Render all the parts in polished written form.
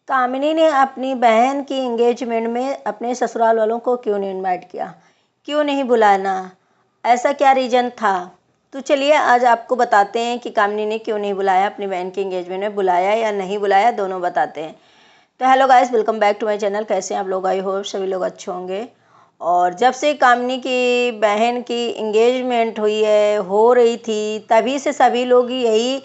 कामिनी ने अपनी बहन की एंगेजमेंट में अपने ससुराल वालों को क्यों नहीं इनवाइट किया, क्यों नहीं बुलाना, ऐसा क्या रीज़न था। तो चलिए आज आपको बताते हैं कि कामिनी ने क्यों नहीं बुलाया, अपनी बहन की एंगेजमेंट में बुलाया या नहीं बुलाया, दोनों बताते हैं। तो hello guys, welcome back to my channel. कैसे हैं आप लोग? आई होप सभी लोग अच्छे होंगे। और जब से कामिनी की बहन की एंगेजमेंट हो रही थी, तभी से सभी लोग यही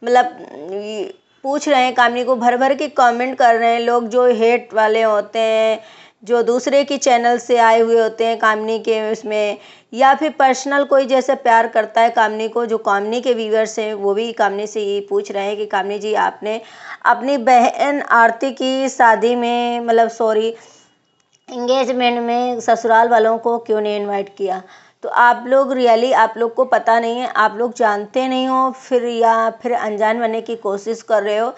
मतलब पूछ रहे हैं, कामिनी को भर भर के कमेंट कर रहे हैं लोग, जो हेट वाले होते हैं, जो दूसरे की चैनल से आए हुए होते हैं कामिनी के उसमें, या फिर पर्सनल कोई जैसे प्यार करता है कामिनी को, जो कामिनी के व्यूअर्स हैं वो भी कामिनी से ये पूछ रहे हैं कि कामिनी जी आपने अपनी बहन आरती की शादी में एंगेजमेंट में ससुराल वालों को क्यों नहीं इनवाइट किया। तो आप लोग रियली आप लोग को पता नहीं है, आप लोग जानते नहीं हो फिर, या फिर अनजान बनने की कोशिश कर रहे हो,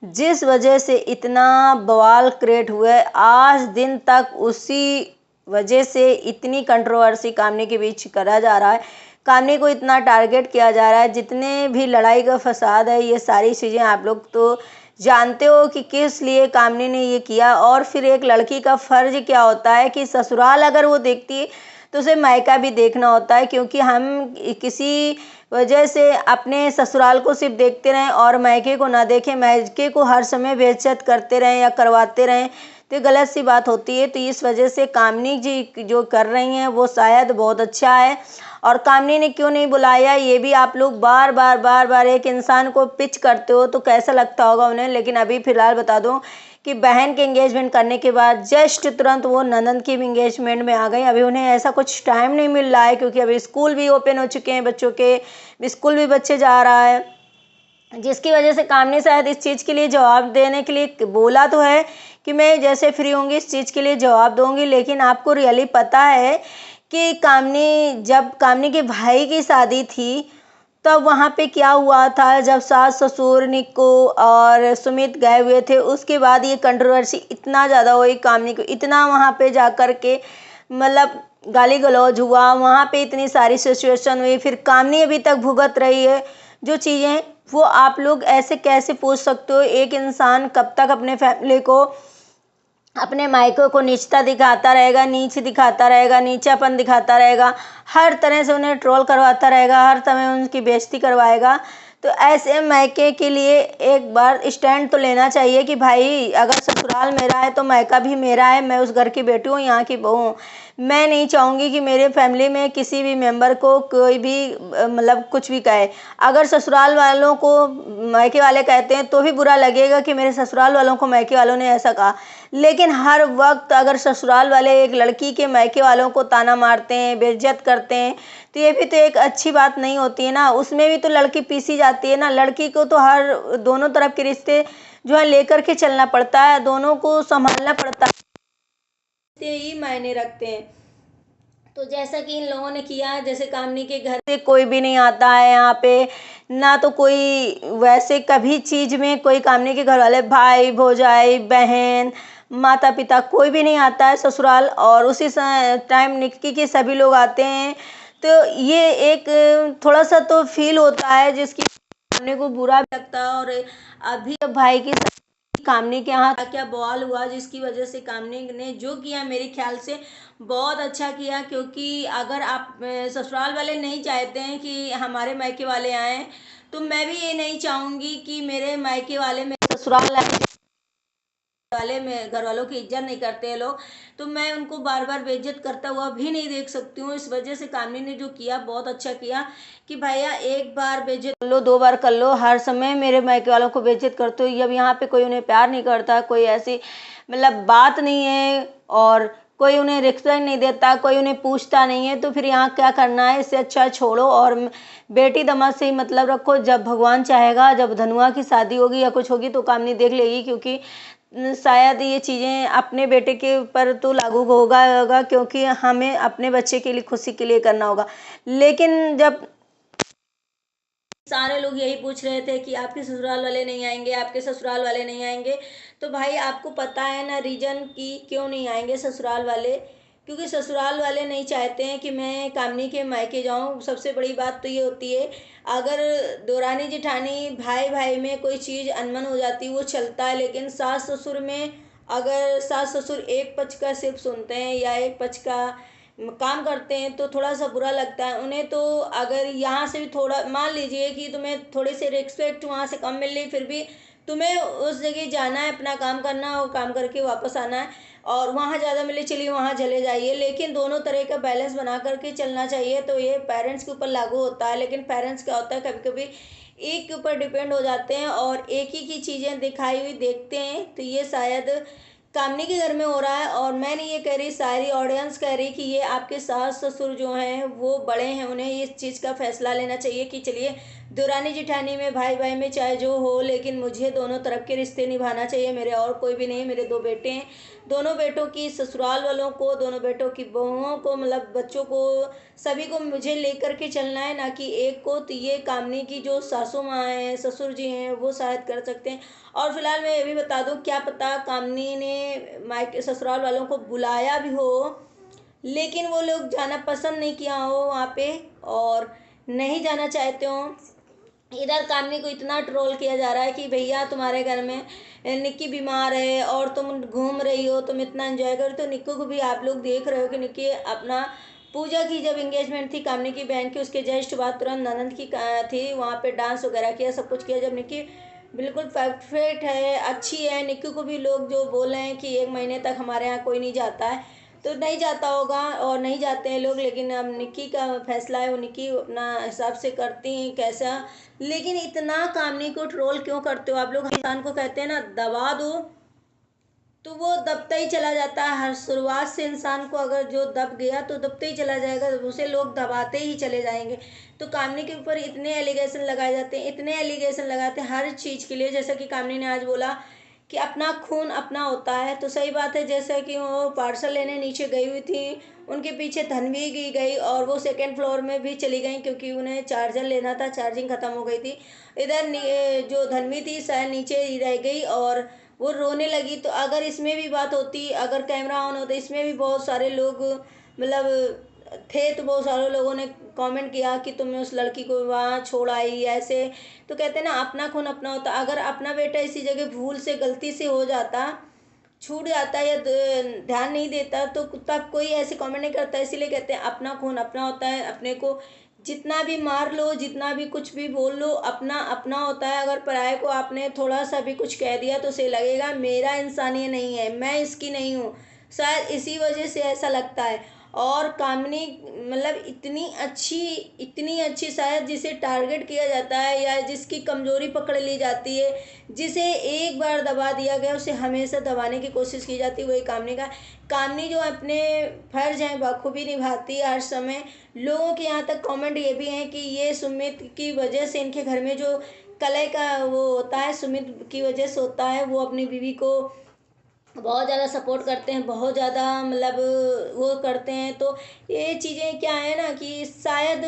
जिस वजह से इतना बवाल क्रिएट हुआ है। आज दिन तक उसी वजह से इतनी कंट्रोवर्सी कामिनी के बीच करा जा रहा है, कामिनी को इतना टारगेट किया जा रहा है। जितने भी लड़ाई का फसाद है, ये सारी चीज़ें आप लोग तो जानते हो कि किस लिए कामिनी ने ये किया। और फिर एक लड़की का फ़र्ज क्या होता है कि ससुराल अगर वो देखती है तो उसे मायका भी देखना होता है, क्योंकि हम किसी वजह से अपने ससुराल को सिर्फ देखते रहें और मायके को ना देखें, मायके को हर समय बेइज्जत करते रहें या करवाते रहें, तो ये गलत सी बात होती है। तो इस वजह से कामिनी जी जो कर रही हैं वो शायद बहुत अच्छा है। और कामिनी ने क्यों नहीं बुलाया, ये भी आप लोग बार बार एक इंसान को पिच करते हो तो कैसा लगता होगा उन्हें। लेकिन अभी फ़िलहाल बता दूं कि बहन के एंगेजमेंट करने के बाद जस्ट तुरंत वो ननद की भी एंगेजमेंट में आ गई। अभी उन्हें ऐसा कुछ टाइम नहीं मिल रहा है, क्योंकि अभी स्कूल भी ओपन हो चुके हैं, बच्चों के स्कूल भी बच्चे जा रहा है, जिसकी वजह से कामिनी शायद इस चीज़ के लिए जवाब देने के लिए बोला तो है कि मैं जैसे फ्री होंगी इस चीज़ के लिए जवाब दूंगी। लेकिन आपको रियली पता है कि जब कामिनी के भाई की शादी थी तब वहाँ पे क्या हुआ था, जब सास ससुर निक्को और सुमित गए हुए थे, उसके बाद ये कंट्रोवर्सी इतना ज़्यादा हुई, कामिनी को इतना वहाँ पे जा कर के मतलब गाली गलौज हुआ, वहाँ पे इतनी सारी सिचुएशन हुई, फिर कामिनी अभी तक भुगत रही है जो चीज़ें। वो आप लोग ऐसे कैसे पूछ सकते हो? एक इंसान कब तक अपने फैमिली को, अपने मायकों को नीचता दिखाता रहेगा, नीच दिखाता रहेगा, नीचापन दिखाता रहेगा, हर तरह से उन्हें ट्रोल करवाता रहेगा, हर समय उनकी बेइज्जती करवाएगा। तो ऐसे मायके के लिए एक बार स्टैंड तो लेना चाहिए कि भाई अगर ससुराल मेरा है तो मायका भी मेरा है, मैं उस घर की बेटी हूँ, यहाँ की बहू हूँ। मैं नहीं चाहूँगी कि मेरे फैमिली में किसी भी मेंबर को कोई भी मतलब कुछ भी कहे। अगर ससुराल वालों को मायके वाले कहते हैं तो भी बुरा लगेगा कि मेरे ससुराल वालों को मायके वालों ने ऐसा कहा। लेकिन हर वक्त अगर ससुराल वाले एक लड़की के मायके वालों को ताना मारते हैं, बेइज्जत करते हैं, तो ये भी तो एक अच्छी बात नहीं होती है ना। उसमें भी तो लड़की पीसी जाती है ना। लड़की को तो हर दोनों तरफ के रिश्ते जो है लेकर के चलना पड़ता है, दोनों को संभालना पड़ता है, ही मायने रखते हैं। तो जैसा कि इन लोगों ने किया, जैसे कामिनी के घर से कोई भी नहीं आता है यहाँ पे, ना तो कोई वैसे कभी चीज़ में कोई कामिनी के घर वाले भाई भौजाई बहन माता पिता कोई भी नहीं आता है ससुराल, और उसी टाइम निक्की के सभी लोग आते हैं। तो ये एक थोड़ा सा तो फील होता है, जिसकी कामिनी को बुरा भी लगता है। और अभी भाई की कामिनी के यहाँ क्या क्या बवाल हुआ, जिसकी वजह से कामिनी ने जो किया मेरे ख्याल से बहुत अच्छा किया। क्योंकि अगर आप ससुराल वाले नहीं चाहते हैं कि हमारे मायके वाले आएँ, तो मैं भी ये नहीं चाहूँगी कि मेरे मायके वाले मेरे ससुराल आए, वाले में घर वालों की इज्जत नहीं करते हैं लोग, तो मैं उनको बार बार बेइज्जत करता हुआ भी नहीं देख सकती हूँ। इस वजह से कामिनी ने जो किया बहुत अच्छा किया कि भैया एक बार बेइज्जत कर लो, दो बार कर लो, हर समय मेरे मायके वालों को बेइज्जत करते हो। जब यहाँ पे कोई उन्हें प्यार नहीं करता, कोई ऐसी मतलब बात नहीं है, और कोई उन्हें रिस्पेक्ट नहीं देता, कोई उन्हें पूछता नहीं है, तो फिर यहाँ क्या करना है। इससे अच्छा छोड़ो और बेटी दामाद से ही मतलब रखो। जब भगवान चाहेगा, जब धनुआ की शादी होगी या कुछ होगी तो कामिनी देख लेगी, क्योंकि शायद ये चीज़ें अपने बेटे के ऊपर तो लागू होगा, क्योंकि हमें अपने बच्चे के लिए खुशी के लिए करना होगा। लेकिन जब सारे लोग यही पूछ रहे थे कि आपके ससुराल वाले नहीं आएंगे, आपके ससुराल वाले नहीं आएंगे, तो भाई आपको पता है ना रीज़न कि क्यों नहीं आएंगे ससुराल वाले, क्योंकि ससुराल वाले नहीं चाहते हैं कि मैं कामनी के मायके जाऊं। सबसे बड़ी बात तो ये होती है, अगर देवरानी जेठानी भाई भाई में कोई चीज़ अनबन हो जाती वो चलता है, लेकिन सास ससुर में अगर सास ससुर एक पक्ष का सिर्फ सुनते हैं या एक पक्ष का काम करते हैं तो थोड़ा सा बुरा लगता है उन्हें। तो अगर यहाँ से भी थोड़ा मान लीजिए कि तुम्हें थोड़ी सी रिस्पेक्ट वहाँ से कम मिल रही, फिर भी तुम्हें उस जगह जाना है, अपना काम करना है और काम करके वापस आना है, और वहाँ ज़्यादा मिले चलिए वहाँ चले जाइए, लेकिन दोनों तरह का बैलेंस बना करके चलना चाहिए। तो ये पेरेंट्स के ऊपर लागू होता है, लेकिन पेरेंट्स क्या होता है कभी कभी एक के ऊपर डिपेंड हो जाते हैं और एक ही की चीज़ें दिखाई हुई देखते हैं। तो ये शायद कामनी के घर में हो रहा है, और मैं नहीं ये कह रही, सारी ऑडियंस कह रही कि ये आपके सास ससुर जो हैं वो बड़े हैं, उन्हें इस चीज़ का फैसला लेना चाहिए कि चलिए देवरानी जेठानी में भाई भाई में चाहे जो हो, लेकिन मुझे दोनों तरफ के रिश्ते निभाना चाहिए। मेरे और कोई भी नहीं, मेरे 2 बेटे हैं, दोनों बेटों की ससुराल वालों को, दोनों बेटों की बहुओं को, मतलब बच्चों को, सभी को मुझे लेकर के चलना है, ना कि एक को। तो ये कामनी की जो सासू माँ हैं, ससुर जी हैं, वो शायद कर सकते हैं। और फिलहाल मैं ये भी बता दूं, क्या पता कामनी ने मायके ससुराल वालों को बुलाया भी हो, लेकिन वो लोग जाना पसंद नहीं किया हो वहाँ पे और नहीं जाना चाहते हो। इधर कामनी को इतना ट्रोल किया जा रहा है कि भैया तुम्हारे घर में निक्की बीमार है और तुम घूम रही हो, तुम इतना एंजॉय कर, तो निक्कू को भी आप लोग देख रहे हो कि निक्की अपना पूजा की जब एंगेजमेंट थी कामनी की बहन की, उसके जस्ट बाद तुरंत ननंद की थी, वहाँ पे डांस वगैरह किया, सब कुछ किया। जब निक्की बिल्कुल परफेक्ट है, अच्छी है, निक्कू को भी लोग जो बोल रहे हैं कि 1 महीने तक हमारे यहाँ कोई नहीं जाता है, तो नहीं जाता होगा और नहीं जाते हैं लोग, लेकिन अब निक्की का फैसला है, वो निक्की अपना हिसाब से करती हैं कैसा। लेकिन इतना कामनी को ट्रोल क्यों करते हो आप लोग? इंसान को कहते हैं ना, दबा दो तो वो दबता ही चला जाता है। हर शुरुआत से इंसान को अगर जो दब गया तो दबते ही चला जाएगा, उसे लोग दबाते ही चले जाएंगे। तो कामनी के ऊपर इतने एलिगेशन लगाए जाते हैं, इतने एलिगेशन लगाते हैं हर चीज़ के लिए। जैसा कि कामनी ने आज बोला कि अपना खून अपना होता है, तो सही बात है। जैसे कि वो पार्सल लेने नीचे गई हुई थी, उनके पीछे धनवी की गई और वो 2nd फ्लोर में भी चली गई क्योंकि उन्हें चार्जर लेना था, चार्जिंग ख़त्म हो गई थी। इधर जो धनवी थी शायद नीचे ही रह गई और वो रोने लगी। तो अगर इसमें भी बात होती, अगर कैमरा ऑन होता, इसमें भी बहुत सारे लोग मतलब थे, तो बहुत सारे लोगों ने कमेंट किया कि तुमने उस लड़की को वहाँ छोड़ आई ऐसे। तो कहते हैं ना, अपना खून अपना होता। अगर अपना बेटा इसी जगह भूल से गलती से हो जाता, छूट जाता या ध्यान नहीं देता, तो तब कोई ऐसे कमेंट नहीं करता। इसीलिए कहते हैं अपना खून अपना होता है। अपने को जितना भी मार लो, जितना भी कुछ भी बोल लो, अपना अपना होता है। अगर पराये को आपने थोड़ा सा भी कुछ कह दिया तो उसे लगेगा मेरा इंसान ये नहीं है, मैं इसकी नहीं हूँ। शायद इसी वजह से ऐसा लगता है। और कामनी मतलब इतनी अच्छी शायद जिसे टारगेट किया जाता है या जिसकी कमजोरी पकड़ ली जाती है, जिसे एक बार दबा दिया गया उसे हमेशा दबाने की कोशिश की जाती है, वही कामनी का। कामनी जो अपने फर्ज हैं बखूबी निभाती है हर समय। लोगों के यहाँ तक कमेंट ये भी हैं कि ये सुमित की वजह से, इनके घर में जो कलह का वो होता है सुमित की वजह से होता है। वो अपनी बीवी को बहुत ज़्यादा सपोर्ट करते हैं, बहुत ज़्यादा मतलब वो करते हैं। तो ये चीज़ें क्या है ना कि शायद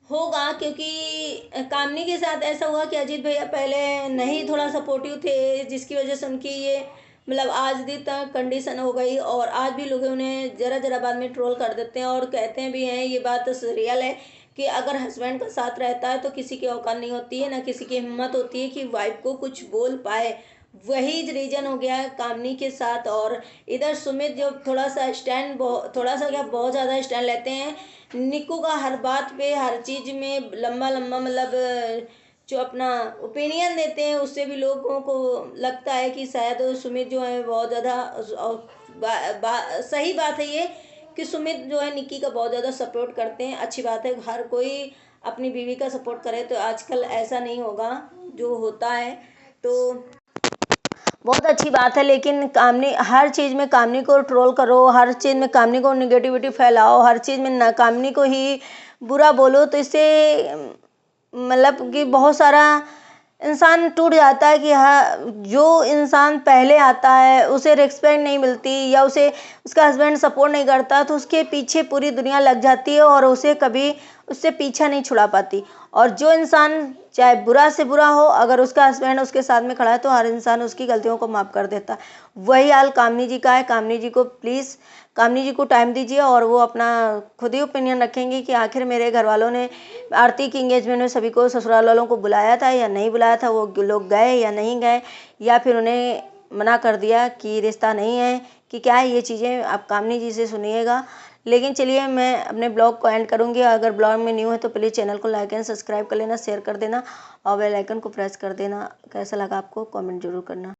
होगा, क्योंकि कामनी के साथ ऐसा हुआ कि अजीत भैया पहले नहीं थोड़ा सपोर्टिव थे, जिसकी वजह से उनकी ये मतलब आज दिन तक कंडीशन हो गई। और आज भी लोग उन्हें ज़रा ज़रा बाद में ट्रोल कर देते हैं और कहते भी हैं, ये बात रियल है कि अगर हस्बैंड का साथ रहता है तो किसी की औकात नहीं होती है, ना किसी की हिम्मत होती है कि वाइफ को कुछ बोल पाए। वही रीजन हो गया है कामनी के साथ। और इधर सुमित जो थोड़ा सा स्टैंड, थोड़ा सा क्या बहुत ज़्यादा स्टैंड लेते हैं निक्कू का, हर बात पे हर चीज़ में लंबा लंबा मतलब जो अपना ओपिनियन देते हैं, उससे भी लोगों को लगता है कि शायद सुमित जो है बहुत ज़्यादा सही बात है ये कि सुमित जो है निक्की का बहुत ज़्यादा सपोर्ट करते हैं। अच्छी बात है, हर कोई अपनी बीवी का सपोर्ट करे, तो आजकल ऐसा नहीं होगा जो होता है, तो बहुत अच्छी बात है। लेकिन कामनी हर चीज़ में कामनी को ट्रोल करो, हर चीज़ में कामनी को निगेटिविटी फैलाओ, हर चीज़ में ना कामनी को ही बुरा बोलो, तो इससे मतलब कि बहुत सारा इंसान टूट जाता है कि हाँ, जो इंसान पहले आता है उसे रिस्पेक्ट नहीं मिलती या उसे उसका हस्बैंड सपोर्ट नहीं करता, तो उसके पीछे पूरी दुनिया लग जाती है और उसे कभी उससे पीछा नहीं छुड़ा पाती। और जो इंसान चाहे बुरा से बुरा हो, अगर उसका हस्बैंड उसके साथ में खड़ा है तो हर इंसान उसकी गलतियों को माफ़ कर देता है। वही हाल कामनी जी का है। कामनी जी को प्लीज़, कामनी जी को टाइम दीजिए और वो अपना खुद ही ओपिनियन रखेंगी कि आखिर मेरे घर वालों ने आरती की इंगेजमेंट में सभी को, ससुराल वालों को बुलाया था या नहीं बुलाया था, वो लोग गए या नहीं गए, या फिर उन्हें मना कर दिया कि रिश्ता नहीं है, कि क्या है। ये चीज़ें आप कामनी जी से सुनिएगा। लेकिन चलिए, मैं अपने ब्लॉग को एंड करूँगी। अगर ब्लॉग में न्यू है तो प्लीज़ चैनल को लाइक एंड सब्सक्राइब कर लेना, शेयर कर देना और बेल आइकन को प्रेस कर देना। कैसा लगा आपको कमेंट जरूर करना।